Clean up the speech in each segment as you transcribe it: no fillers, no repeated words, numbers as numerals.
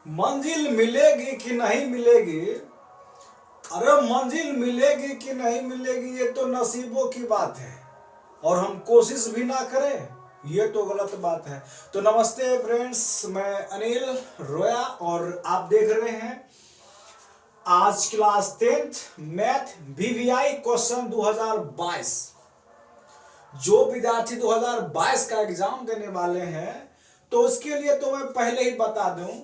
मंजिल मिलेगी कि नहीं मिलेगी। अरे मंजिल मिलेगी कि नहीं मिलेगी ये तो नसीबों की बात है, और हम कोशिश भी ना करें ये तो गलत बात है। तो नमस्ते फ्रेंड्स, मैं अनिल रोया और आप देख रहे हैं आज class 10th math VVI question 2022। जो विद्यार्थी 2022 का एग्जाम देने वाले हैं तो उसके लिए तो मैं पहले ही बता दूं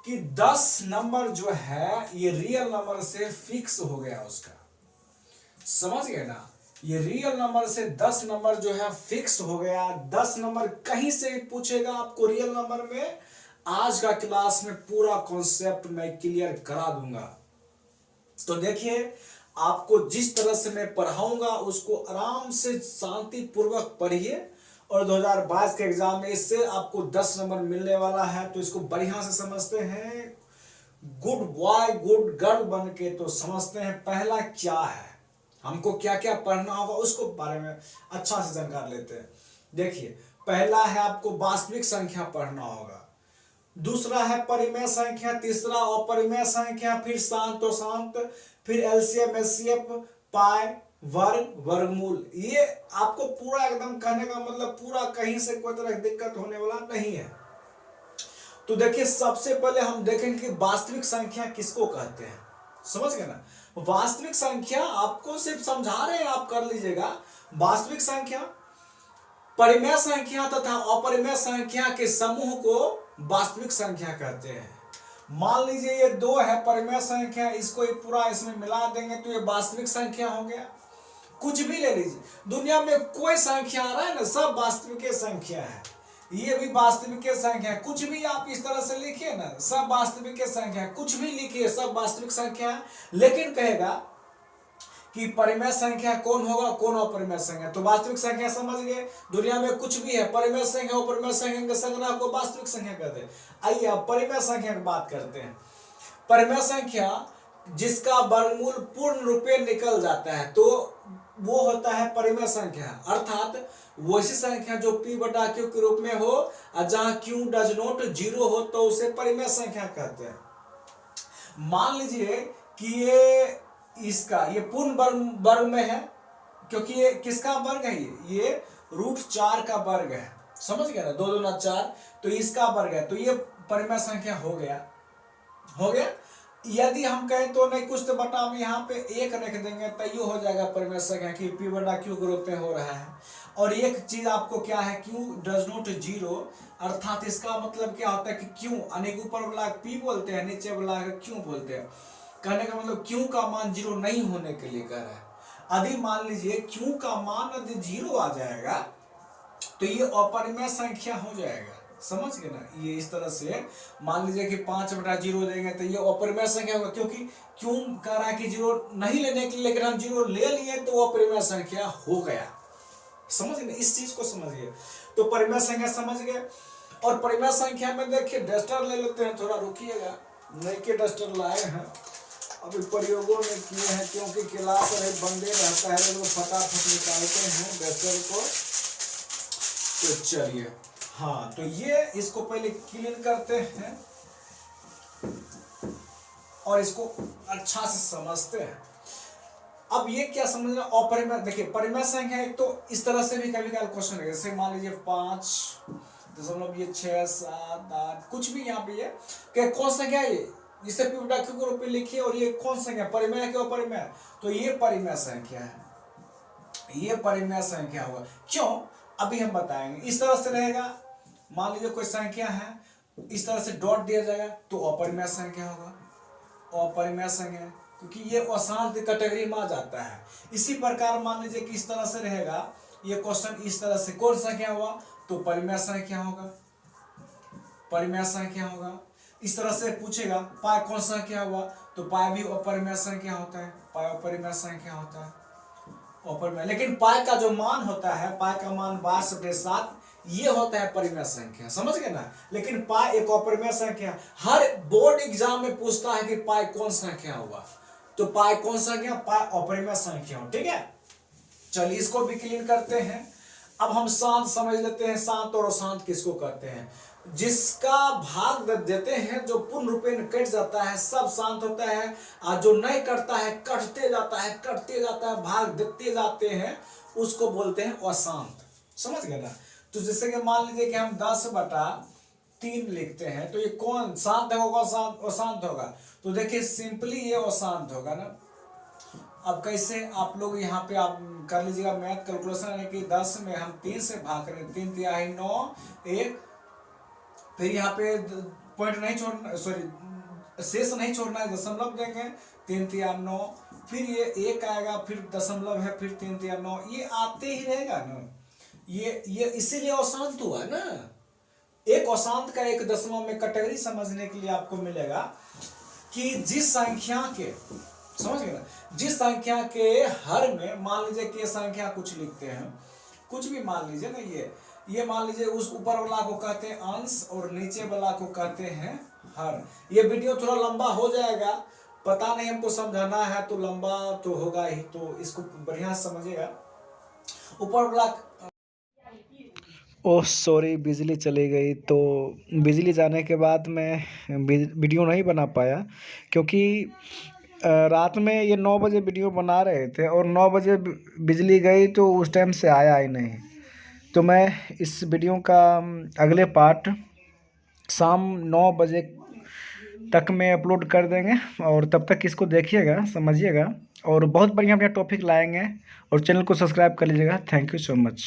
कि 10 नंबर जो है ये रियल नंबर से फिक्स हो गया उसका। समझ गए ना, ये रियल नंबर से 10 नंबर जो है फिक्स हो गया। 10 नंबर कहीं से भी पूछेगा आपको रियल नंबर में, आज का क्लास में पूरा कॉन्सेप्ट मैं क्लियर करा दूंगा। तो देखिए, आपको जिस तरह से मैं पढ़ाऊंगा उसको आराम से शांति पूर्वक पढ़िए, और 2022 के एग्जाम में इससे आपको 10 नंबर मिलने वाला है। तो इसको बढ़िया से समझते हैं, गुड बॉय गुड गर्ल बन के तो समझते हैं पहला क्या है, हमको क्या क्या पढ़ना होगा उसको बारे में अच्छा से जानकार लेते हैं। देखिए, पहला है आपको वास्तविक संख्या पढ़ना होगा, दूसरा है परिमेय संख्या, तीसरा अपरिमेय संख्या, फिर शांत और शांत, फिर एलसीएम एचसीएफ, पाई, वर्ग, वर्गमूल। ये आपको पूरा एकदम कहने का मतलब पूरा कहीं से कोई तरह की दिक्कत होने वाला नहीं है। तो देखिए, सबसे पहले हम देखेंगे कि वास्तविक संख्या किसको कहते हैं। समझ गए ना, वास्तविक संख्या आपको सिर्फ समझा रहे हैं, आप कर लीजिएगा। वास्तविक संख्या परिमेय संख्या तथा अपरिमेय संख्या के समूह को वास्तविक संख्या कहते हैं। मान लीजिए ये दो है परिमेय संख्या, इसको पूरा इसमें मिला देंगे तो ये वास्तविक संख्या हो गया। कुछ भी ले लीजिए, दुनिया में कोई संख्या आ रहा है ना, सब वास्तविक संख्या है। ये भी वास्तविक संख्या है, कुछ भी आप इस तरह से लिखिए ना, सब वास्तविक संख्या है। कुछ भी लिखिए, सब वास्तविक संख्या है। लेकिन कहेगा कि परिमेय संख्या कौन होगा, कौन अपरिमेय संख्या। तो वास्तविक संख्या समझ गए, दुनिया में कुछ भी है परिमेय संख्या अपरिमेय संख्या के संग्रह को वास्तविक संख्या कहते हैं। आइए अब परिमेय संख्या की बात करते हैं। परिमेय संख्या जिसका वर्गमूल पूर्ण रूपे निकल जाता है तो वो होता है परिमेय संख्या, अर्थात वैसी संख्या जो p बटा q के रूप में हो और जहां q डज नॉट 0 हो तो उसे परिमेय संख्या कहते हैं। मान लीजिए कि ये पूर्ण वर्ग में है, क्योंकि ये किसका वर्ग है, ये √4 का वर्ग है। समझ गया ना, 2 दूना 4, तो इसका वर्ग है, तो ये परिमेय संख्या हो गया। यदि हम कहें तो नहीं कुछ तो बटा हम यहाँ पे 1 रख देंगे तो ये हो जाएगा परिमेय संख्या कि p बटा q के रूप में हो रहा है। और एक चीज आपको क्या है, q डज नॉट 0, अर्थात इसका मतलब क्या होता है कि q अनेक ऊपर वाला p बोलते हैं, नीचे वाला q बोलते हैं। कहने का मतलब q का मान 0 नहीं होने के लिए कह रहा है। यदि मान लीजिए q का मान यदि 0 आ जाएगा तो ये अपरिमेय संख्या हो जाएगा। समझ गए ना, ये इस तरह से मान लीजिए कि 5 बटा 0 देंगे तो ये अपरिमेय संख्या होगा, क्योंकि क्यों कह रहा है कि 0 नहीं लेने के लिए, लेकिन हम 0 ले लिए तो वो अपरिमेय संख्या हो गया। समझ गए, इस चीज को समझिए। तो परिमेय संख्या समझ गए। और परिमेय संख्या में देखिए डस्टर ले लेते हैं, थोड़ा रुकिएगा, नए के डस्टर लाए हैं, अभी प्रयोगों में किए हैं, क्योंकि क्लास बंदे रहता है लोग फटाफट निकालते हैं डस्टर को। तो चलिए, हाँ, तो ये इसको पहले क्लीन करते हैं और इसको अच्छा से समझते हैं। अब ये क्या समझना, अपरिमेय, देखिए परिमेय संख्या एक तो इस तरह से भी कभी कभी क्वेश्चन है, जैसे मान लीजिए 5.6 7 8 कुछ भी यहाँ पे है, कौन संख्या है ये, जिसे p बटा q के रूप में लिखिए, और ये कौन संख्या, परिमेय के अपरिमेय, तो ये परिमेय संख्या है, ये परिमेय संख्या होगा। क्यों, अभी हम बताएंगे। इस तरह से रहेगा, मान लीजिए कोई संख्या है, इस तरह से डॉट दिया जाएगा तो अपरिमेय संख्या होगा, अपरिमेय संख्या, क्योंकि ये अशांत कैटेगरी में आ जाता है। इसी प्रकार मान लीजिए कि इस तरह से रहेगा, ये क्वेश्चन इस तरह से, कौन संख्या हुआ तो परिमेय संख्या होगा, परिमेय संख्या होगा। इस तरह से पूछेगा पाई कौन संख्या हुआ तो पाई भी अपरिमेय संख्या होता है, पाई अपरिमेय संख्या होता है, अपरिमेय। लेकिन पाई का जो मान होता है, पाई का मान 22/7, ये होता है परिमेय संख्या। समझ गए ना, लेकिन पाई एक अपरिमेय संख्या। हर बोर्ड एग्जाम में पूछता है कि पाई कौन संख्या हुआ, तो पाई कौन संख्या, पाई अपरिमेय संख्या हो। ठीक है, चलिए इसको भी क्लीन करते हैं। अब हम शांत समझ लेते हैं, शांत और अशांत किसको कहते हैं। जिसका भाग देते हैं, जो पूर्ण रूपेण कट जाता है, सब शांत होता है, और जो नहीं करता है कटते जाता है, कटते जाता है, भाग देते जाते हैं, उसको बोलते हैं अशांत। समझ गए ना? तो जैसे कि मान लीजिए कि हम 10/3 लिखते हैं, तो ये कौन शांत होगा, अशांत होगा? तो देखिए सिंपली ये अशांत होगा ना। अब कैसे आप लोग यहाँ पे आप कर लीजिएगा मैथ कैलकुलेशन, यानी कि 10 में हम 3 से भाग करें, 3 तिहाई 9, 1, फिर यहाँ पे पॉइंट नहीं छोड़ना, सॉरी शेष नहीं छोड़ना है, दशमलव देंगे, 3 तिया 9, फिर ये 1 आएगा, फिर दशमलव है, फिर 3 तिया 9, ये आते ही रहेगा ना। ये इसीलिए अशांत हुआ ना। एक अशांत का एक दशमलव में कैटेगरी समझने के लिए आपको मिलेगा कि जिस संख्या के, समझ गए ना, जिस संख्या के हर में, मान लीजिए कि ये संख्या कुछ लिखते हैं, कुछ भी मान लीजिए ना, ये मान लीजिए उस ऊपर वाला को कहते हैं अंश और नीचे वाला को कहते हैं हर। ये वीडियो थोड़ा लंबा हो जाएगा, पता नहीं हमको समझाना है तो लंबा तो होगा ही, तो इसको बढ़िया समझिएगा। ऊपर वाला, ओह सॉरी, बिजली चली गई। तो बिजली जाने के बाद मैं वीडियो नहीं बना पाया, क्योंकि रात में ये 9 बजे वीडियो बना रहे थे और 9 बजे बिजली गई, तो उस टाइम से आया ही नहीं। तो मैं इस वीडियो का अगले पार्ट शाम 9 बजे तक में अपलोड कर देंगे, और तब तक इसको देखिएगा, समझिएगा, और बहुत बढ़िया बढ़िया टॉपिक लाएंगे, और चैनल को सब्सक्राइब कर लीजिएगा। Thank you so much.